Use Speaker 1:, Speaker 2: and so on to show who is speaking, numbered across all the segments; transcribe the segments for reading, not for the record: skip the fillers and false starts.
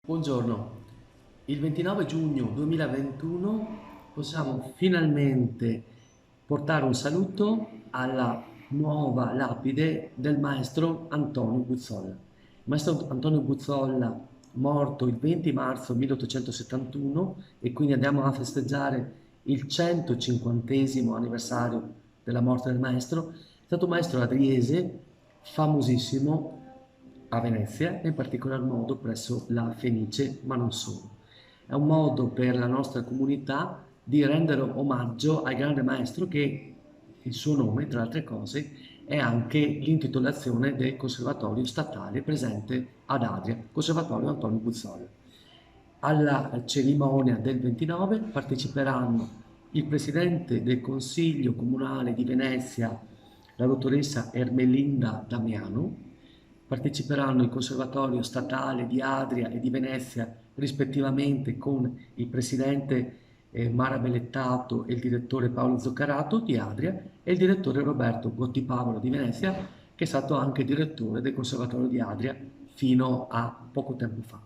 Speaker 1: Buongiorno, il 29 giugno 2021 possiamo finalmente portare un saluto alla nuova lapide del maestro Antonio Buzzolla. Il maestro Antonio Buzzolla, morto il 20 marzo 1871, e quindi andiamo a festeggiare il 150° anniversario della morte del maestro, è stato un maestro adriese famosissimo a Venezia e in particolar modo presso la Fenice, ma non solo. È un modo per la nostra comunità di rendere omaggio al grande maestro che il suo nome, tra altre cose, è anche l'intitolazione del conservatorio statale presente ad Adria, Conservatorio Antonio Buzzolla. Alla cerimonia del 29 parteciperanno il presidente del Consiglio Comunale di Venezia, la dottoressa Ermelinda Damiano, parteciperanno il Conservatorio Statale di Adria e di Venezia rispettivamente con il presidente Mara Bellettato e il direttore Paolo Zoccarato di Adria e il direttore Roberto Gottipavolo di Venezia, che è stato anche direttore del Conservatorio di Adria fino a poco tempo fa.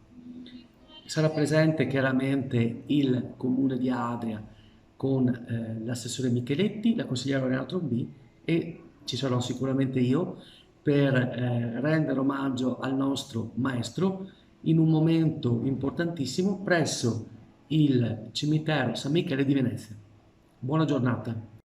Speaker 1: Sarà presente chiaramente il Comune di Adria con l'assessore Micheletti, la consigliera Oriana Trombì e ci sarò sicuramente io per rendere omaggio al nostro maestro in un momento importantissimo presso il cimitero San Michele di Venezia. Buona giornata.